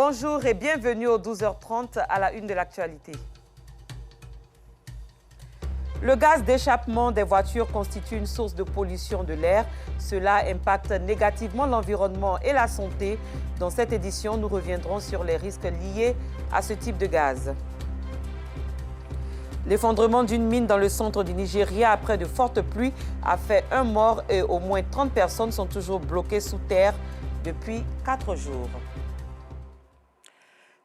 Bonjour et bienvenue aux 12h30 à la une de l'actualité. Le gaz d'échappement des voitures constitue une source de pollution de l'air. Cela impacte négativement l'environnement et la santé. Dans cette édition, nous reviendrons sur les risques liés à ce type de gaz. L'effondrement d'une mine dans le centre du Nigeria après de fortes pluies a fait un mort et au moins 30 personnes sont toujours bloquées sous terre depuis 4 jours.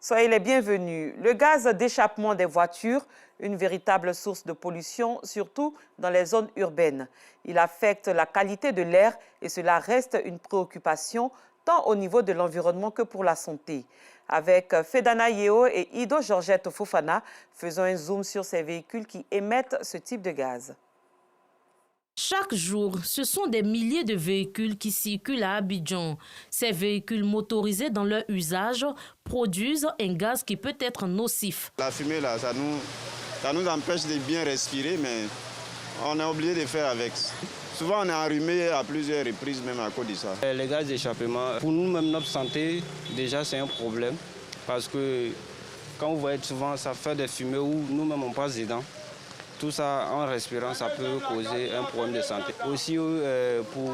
Soyez les bienvenus. Le gaz d'échappement des voitures, une véritable source de pollution, surtout dans les zones urbaines. Il affecte la qualité de l'air et cela reste une préoccupation tant au niveau de l'environnement que pour la santé. Avec Fedana Yeo et Ido Georgette Fofana, faisons un zoom sur ces véhicules qui émettent ce type de gaz. Chaque jour, ce sont des milliers de véhicules qui circulent à Abidjan. Ces véhicules motorisés dans leur usage produisent un gaz qui peut être nocif. La fumée, là, ça nous empêche de bien respirer, mais on est obligé de faire avec. Souvent, on est enrhumé à plusieurs reprises, même à cause de ça. Les gaz d'échappement, pour nous, même notre santé, déjà, c'est un problème. Parce que quand vous voyez souvent, ça fait des fumées où nous-mêmes, on passe dedans. Tout ça, en respirant, ça peut causer un problème de santé. Aussi, pour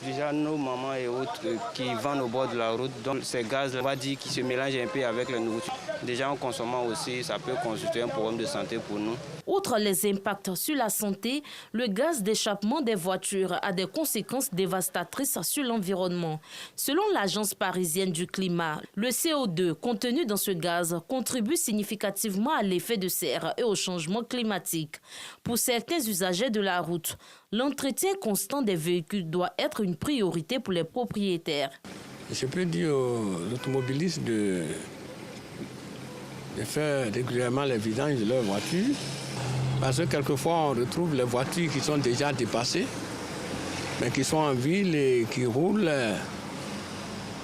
déjà nos mamans et autres qui vendent au bord de la route, donc ces gaz, on va dire, qui se mélangent un peu avec la nourriture. Déjà, en consommant aussi, ça peut constituer un problème de santé pour nous. Outre les impacts sur la santé, le gaz d'échappement des voitures a des conséquences dévastatrices sur l'environnement. Selon l'Agence parisienne du climat, le CO2 contenu dans ce gaz contribue significativement à l'effet de serre et au changement climatique. Pour certains usagers de la route, l'entretien constant des véhicules doit être une priorité pour les propriétaires. Je peux dire aux automobilistes de faire régulièrement les vidanges de leurs voitures. Parce que quelquefois, on retrouve les voitures qui sont déjà dépassées, mais qui sont en ville et qui roulent.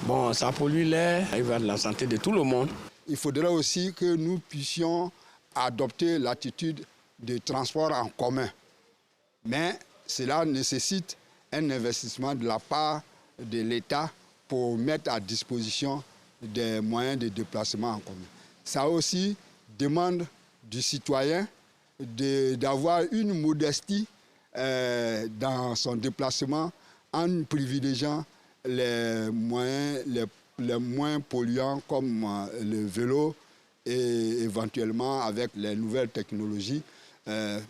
Bon, ça pollue l'air, il va de la santé de tout le monde. Il faudrait aussi que nous puissions adopter l'attitude de transport en commun. Mais cela nécessite un investissement de la part de l'État pour mettre à disposition des moyens de déplacement en commun. Ça aussi demande du citoyen d'avoir une modestie dans son déplacement en privilégiant les moyens les moins polluants comme le vélo et éventuellement avec les nouvelles technologies,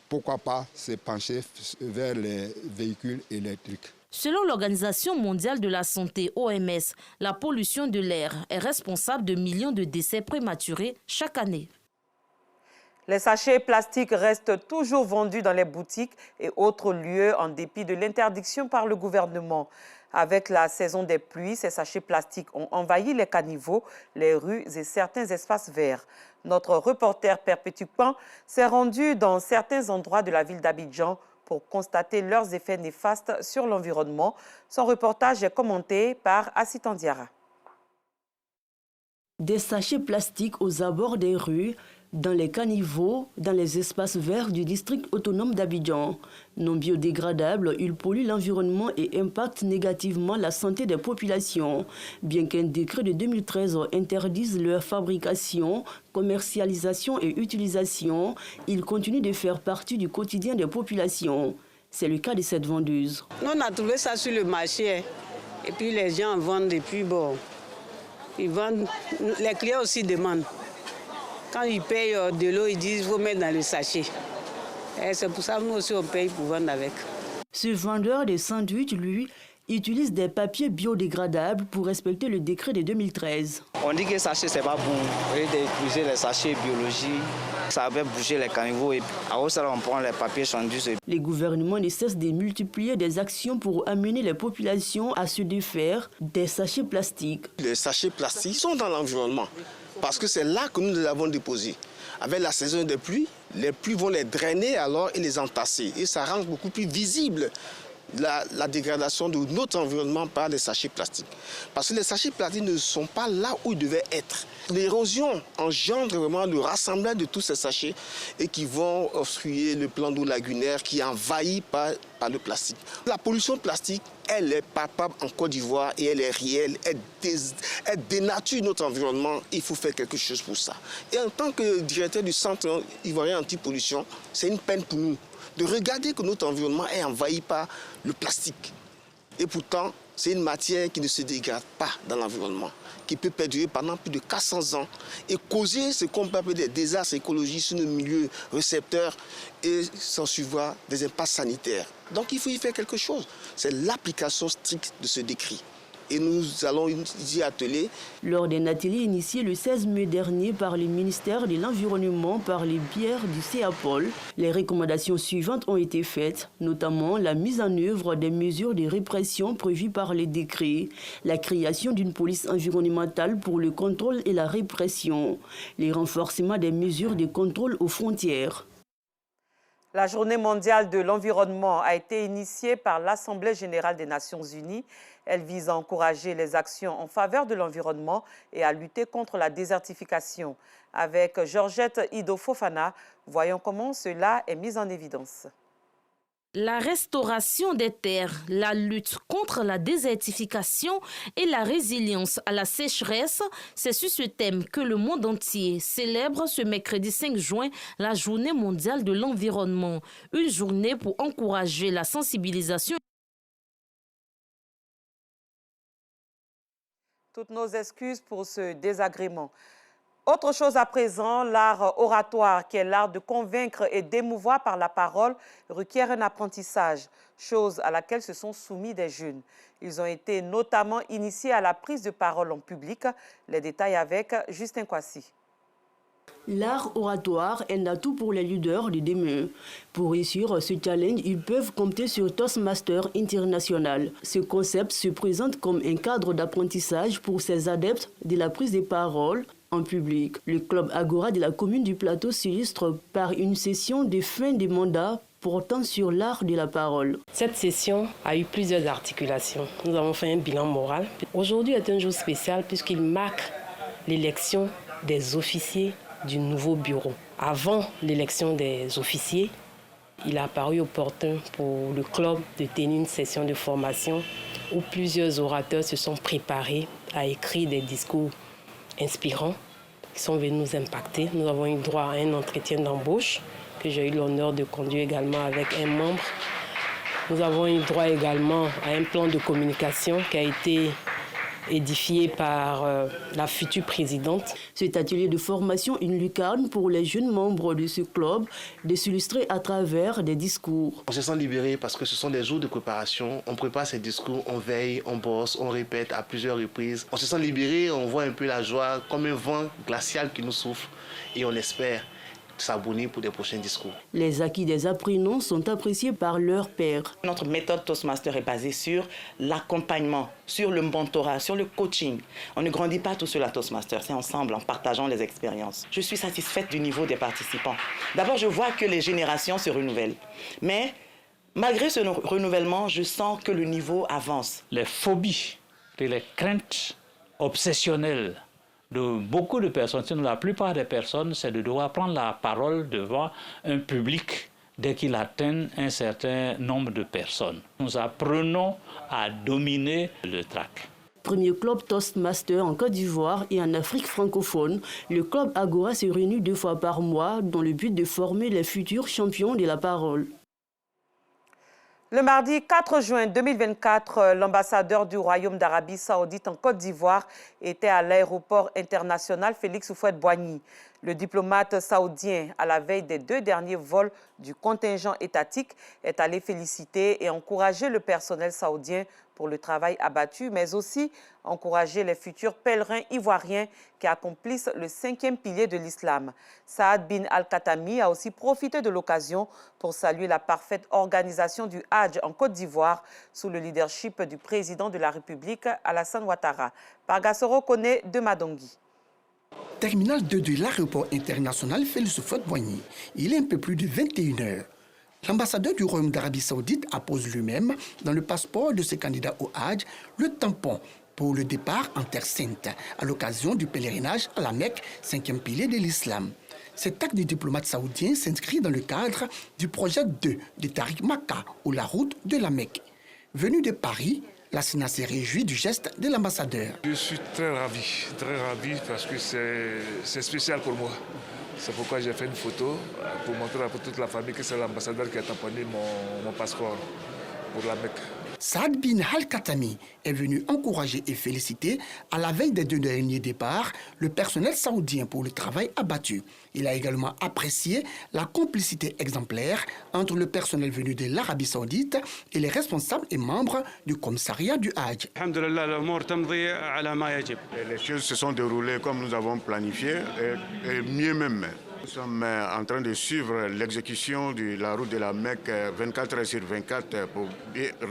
pourquoi pas se pencher vers les véhicules électriques. Selon l'Organisation mondiale de la santé, OMS, la pollution de l'air est responsable de millions de décès prématurés chaque année. Les sachets plastiques restent toujours vendus dans les boutiques et autres lieux en dépit de l'interdiction par le gouvernement. Avec la saison des pluies, ces sachets plastiques ont envahi les caniveaux, les rues et certains espaces verts. Notre reporter Perpétue Pan s'est rendu dans certains endroits de la ville d'Abidjan pour constater leurs effets néfastes sur l'environnement. Son reportage est commenté par Assitan Diarra. Des sachets plastiques aux abords des rues, dans les caniveaux, dans les espaces verts du district autonome d'Abidjan. Non biodégradables, ils polluent l'environnement et impactent négativement la santé des populations. Bien qu'un décret de 2013 interdise leur fabrication, commercialisation et utilisation, ils continuent de faire partie du quotidien des populations. C'est le cas de cette vendeuse. Nous, on a trouvé ça sur le marché et puis les gens vendent et puis bon, ils vendent, les clients aussi demandent. Quand ils payent de l'eau, ils disent qu'il faut mettre dans le sachet. Et c'est pour ça que nous aussi on paye pour vendre avec. Ce vendeur de sandwichs, lui, utilise des papiers biodégradables pour respecter le décret de 2013. On dit que les sachets, c'est pas bon. Au lieu d'utiliser les sachets biologiques, ça va bouger les caniveaux. Et à ça, on prend les papiers sandwich. Les gouvernements ne cessent de multiplier des actions pour amener les populations à se défaire des sachets plastiques. Les sachets plastiques sont dans l'environnement. Parce que c'est là que nous les avons déposés. Avec la saison des pluies, les pluies vont les drainer alors et les entasser. Et ça rend beaucoup plus visible la dégradation de notre environnement par les sachets plastiques. Parce que les sachets plastiques ne sont pas là où ils devaient être. L'érosion engendre vraiment le rassemblement de tous ces sachets et qui vont obstruer le plan d'eau lagunaire qui est envahi par le plastique. La pollution plastique, elle est palpable en Côte d'Ivoire et elle est réelle, elle dénature notre environnement. Il faut faire quelque chose pour ça. Et en tant que directeur du Centre ivoirien anti-pollution, c'est une peine pour nous de regarder que notre environnement est envahi par le plastique. Et pourtant, c'est une matière qui ne se dégrade pas dans l'environnement, qui peut perdurer pendant plus de 400 ans et causer ce qu'on peut appeler des désastres écologiques sur nos milieux récepteurs et s'en suivra des impacts sanitaires. Donc il faut y faire quelque chose. C'est l'application stricte de ce décret. Et nous allons y atteler. Lors d'un atelier initié le 16 mai dernier par le ministère de l'Environnement par les biais du CEAPOL, les recommandations suivantes ont été faites, notamment la mise en œuvre des mesures de répression prévues par les décrets, la création d'une police environnementale pour le contrôle et la répression, les renforcements des mesures de contrôle aux frontières. La Journée mondiale de l'environnement a été initiée par l'Assemblée générale des Nations unies. Elle vise à encourager les actions en faveur de l'environnement et à lutter contre la désertification. Avec Georgette Ido-Fofana, voyons comment cela est mis en évidence. La restauration des terres, la lutte contre la désertification et la résilience à la sécheresse, c'est sur ce thème que le monde entier célèbre ce mercredi 5 juin la Journée mondiale de l'environnement. Une journée pour encourager la sensibilisation. Toutes nos excuses pour ce désagrément. Autre chose à présent, l'art oratoire, qui est l'art de convaincre et d'émouvoir par la parole, requiert un apprentissage, chose à laquelle se sont soumis des jeunes. Ils ont été notamment initiés à la prise de parole en public. Les détails avec Justin Kwasi. L'art oratoire est un atout pour les leaders de demain. Pour réussir ce challenge, ils peuvent compter sur Toastmasters International. Ce concept se présente comme un cadre d'apprentissage pour ces adeptes de la prise de parole en public. Le club Agora de la commune du Plateau s'illustre par une session de fin de mandat portant sur l'art de la parole. Cette session a eu plusieurs articulations. Nous avons fait un bilan moral. Aujourd'hui est un jour spécial puisqu'il marque l'élection des officiers du nouveau bureau. Avant l'élection des officiers, il a paru opportun pour le club de tenir une session de formation où plusieurs orateurs se sont préparés à écrire des discours inspirants qui sont venus nous impacter. Nous avons eu droit à un entretien d'embauche que j'ai eu l'honneur de conduire également avec un membre. Nous avons eu droit également à un plan de communication qui a été édifié par la future présidente. Cet atelier de formation est une lucarne pour les jeunes membres de ce club de s'illustrer à travers des discours. On se sent libéré parce que ce sont des jours de préparation. On prépare ces discours, on veille, on bosse, on répète à plusieurs reprises. On se sent libéré, on voit un peu la joie comme un vent glacial qui nous souffle et on espère s'abonner pour des prochains discours. Les acquis des apprenants sont appréciés par leurs pairs. Notre méthode Toastmaster est basée sur l'accompagnement, sur le mentorat, sur le coaching. On ne grandit pas tout seul à Toastmaster, c'est ensemble, en partageant les expériences. Je suis satisfaite du niveau des participants. D'abord, je vois que les générations se renouvellent. Mais malgré ce renouvellement, je sens que le niveau avance. Les phobies et les craintes obsessionnelles de beaucoup de personnes, sinon la plupart des personnes, c'est de devoir prendre la parole devant un public dès qu'il atteint un certain nombre de personnes. Nous apprenons à dominer le trac. Premier club Toastmaster en Côte d'Ivoire et en Afrique francophone, le club Agora se réunit 2 fois par mois dans le but de former les futurs champions de la parole. Le mardi 4 juin 2024, l'ambassadeur du Royaume d'Arabie Saoudite en Côte d'Ivoire était à l'aéroport international Félix Houphouët-Boigny. Le diplomate saoudien, à la veille des 2 derniers vols du contingent étatique, est allé féliciter et encourager le personnel saoudien pour le travail abattu, mais aussi encourager les futurs pèlerins ivoiriens qui accomplissent le 5e pilier de l'islam. Saad bin Al-Khatami a aussi profité de l'occasion pour saluer la parfaite organisation du Hajj en Côte d'Ivoire sous le leadership du président de la République, Alassane Ouattara. Pargassoro connaît de Madongui. Terminal 2 de l'aéroport international Félix Houphouët-Boigny. Il est un peu plus de 21 h. L'ambassadeur du Royaume d'Arabie Saoudite appose lui-même, dans le passeport de ses candidats au Hajj, le tampon pour le départ en Terre Sainte, à l'occasion du pèlerinage à la Mecque, 5e pilier de l'islam. Cet acte du diplomate saoudien s'inscrit dans le cadre du projet 2 de Tariq Makka, ou la route de la Mecque. Venu de Paris, la Sénat s'est réjouie du geste de l'ambassadeur. Je suis très ravi parce que c'est spécial pour moi. C'est pourquoi j'ai fait une photo pour montrer à toute la famille que c'est l'ambassadeur qui a tamponné mon passeport pour la Mecque. Saad bin Al-Khatami est venu encourager et féliciter, à la veille des 2 derniers départs, le personnel saoudien pour le travail abattu. Il a également apprécié la complicité exemplaire entre le personnel venu de l'Arabie Saoudite et les responsables et membres du commissariat du Hajj. Les choses se sont déroulées comme nous avons planifié et mieux même. Nous sommes en train de suivre l'exécution de la route de la Mecque 24 heures sur 24 pour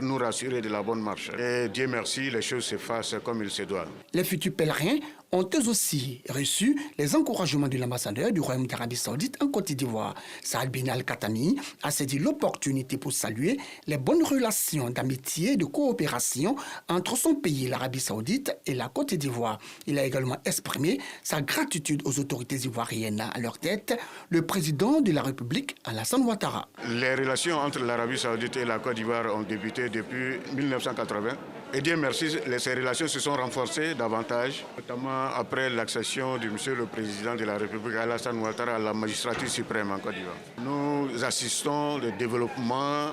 nous rassurer de la bonne marche. Et Dieu merci, les choses se fassent comme il se doit. Les futurs pèlerins ont eux aussi reçu les encouragements de l'ambassadeur du Royaume d'Arabie Saoudite en Côte d'Ivoire. Saad bin Al-Khatami a saisi l'opportunité pour saluer les bonnes relations d'amitié et de coopération entre son pays, l'Arabie Saoudite, et la Côte d'Ivoire. Il a également exprimé sa gratitude aux autorités ivoiriennes. À leur tête, le président de la République, Alassane Ouattara. Les relations entre l'Arabie Saoudite et la Côte d'Ivoire ont débuté depuis 1980. Et Dieu merci, ces relations se sont renforcées davantage, notamment après l'accession de monsieur le président de la République, Alassane Ouattara, à la magistrature suprême en Côte d'Ivoire. Nous assistons au développement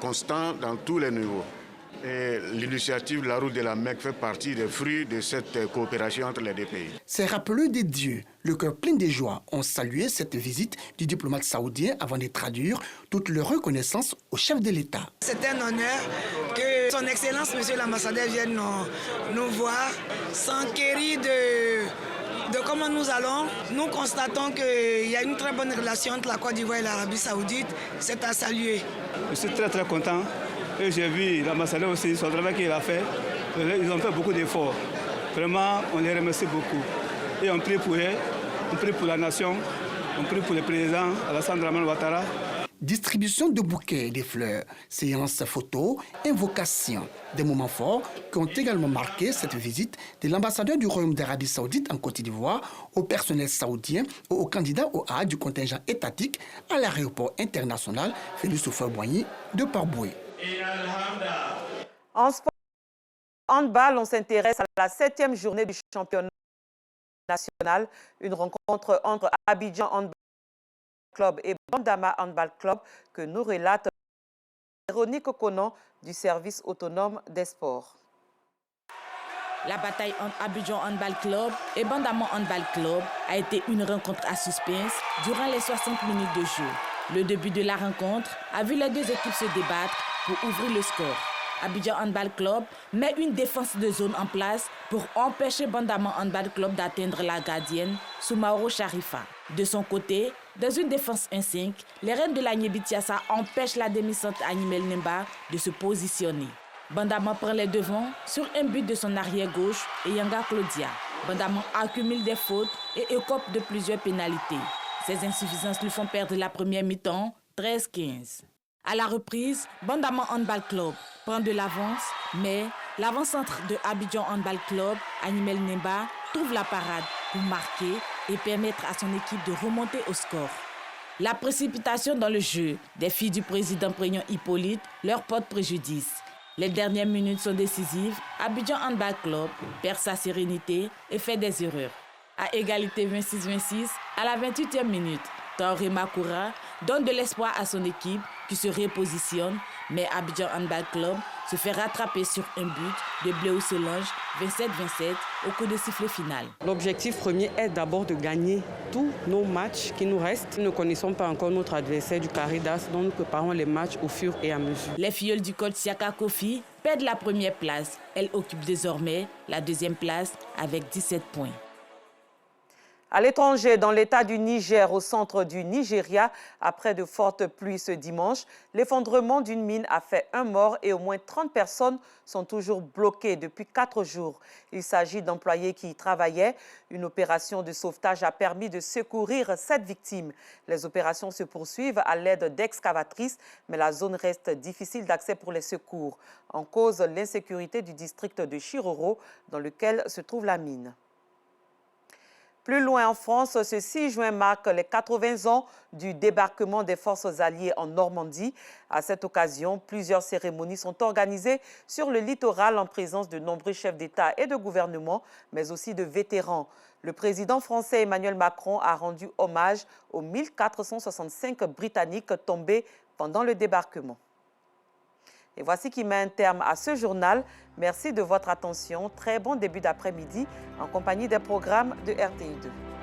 constant dans tous les niveaux. Et l'initiative La Route de la Mecque fait partie des fruits de cette coopération entre les deux pays. Ces rappeleurs des dieux, le cœur plein de joie, ont salué cette visite du diplomate saoudien avant de traduire toute leur reconnaissance au chef de l'État. C'est un honneur que son Excellence, Monsieur l'ambassadeur, vienne nous voir, s'enquérir de comment nous allons. Nous constatons qu'il y a une très bonne relation entre la Côte d'Ivoire et l'Arabie Saoudite. C'est à saluer. Je suis très content. Et j'ai vu l'ambassadeur aussi, son travail qu'il a fait. Ils ont fait beaucoup d'efforts. Vraiment, on les remercie beaucoup. Et on prie pour eux, on prie pour la nation, on prie pour le président Alassane Ouattara. Distribution de bouquets et de fleurs, séances photos, invocations. Des moments forts qui ont également marqué cette visite de l'ambassadeur du Royaume d'Arabie Saoudite en Côte d'Ivoire au personnel saoudien et aux candidats au Hajj du contingent étatique à l'aéroport international Félix Houphouët-Boigny de Port-Boué. En sport handball, on s'intéresse à la 7e journée du championnat national. Une rencontre entre Abidjan Handball Club et Bandama Handball Club que nous relate Véronique Okonon du service autonome des sports. La bataille entre Abidjan Handball Club et Bandama Handball Club a été une rencontre à suspense durant les 60 minutes de jeu. Le début de la rencontre a vu les deux équipes se débattre pour ouvrir le score. Abidjan Handball Club met une défense de zone en place pour empêcher Bandama Handball Club d'atteindre la gardienne Soumaoro Sharifa. De son côté, dans une défense 1-5, les reines de la Niébitiassa empêchent la demi-centre Animel Nemba de se positionner. Bandama prend les devants sur un but de son arrière-gauche et Yanga Claudia. Bandama accumule des fautes et écope de plusieurs pénalités. Ces insuffisances lui font perdre la première mi-temps, 13-15. À la reprise, Bandama Handball Club prend de l'avance, mais l'avant-centre de Abidjan Handball Club, Animel Nemba, trouve la parade pour marquer et permettre à son équipe de remonter au score. La précipitation dans le jeu des filles du président Prégnon Hippolyte leur porte préjudice. Les dernières minutes sont décisives. Abidjan Handball Club perd sa sérénité et fait des erreurs. À égalité 26-26, à la 28e minute, Taoré Makoura donne de l'espoir à son équipe qui se repositionne, mais Abidjan Handball Club se fait rattraper sur un but de Bléou Solange, 27-27, au coup de sifflet final. L'objectif premier est d'abord de gagner tous nos matchs qui nous restent. Nous ne connaissons pas encore notre adversaire du carré d'as, dont nous préparons les matchs au fur et à mesure. Les filleuls du coach Siaka Kofi perdent la première place. Elles occupent désormais la deuxième place avec 17 points. À l'étranger, dans l'état du Niger, au centre du Nigeria, après de fortes pluies ce dimanche, l'effondrement d'une mine a fait un mort et au moins 30 personnes sont toujours bloquées depuis 4 jours. Il s'agit d'employés qui y travaillaient. Une opération de sauvetage a permis de secourir 7 victimes. Les opérations se poursuivent à l'aide d'excavatrices, mais la zone reste difficile d'accès pour les secours. En cause, l'insécurité du district de Chiroro, dans lequel se trouve la mine. Plus loin en France, ce 6 juin marque les 80 ans du débarquement des forces alliées en Normandie. À cette occasion, plusieurs cérémonies sont organisées sur le littoral en présence de nombreux chefs d'État et de gouvernement, mais aussi de vétérans. Le président français Emmanuel Macron a rendu hommage aux 1465 Britanniques tombés pendant le débarquement. Et voici qui met un terme à ce journal. Merci de votre attention. Très bon début d'après-midi en compagnie des programmes de RTI2.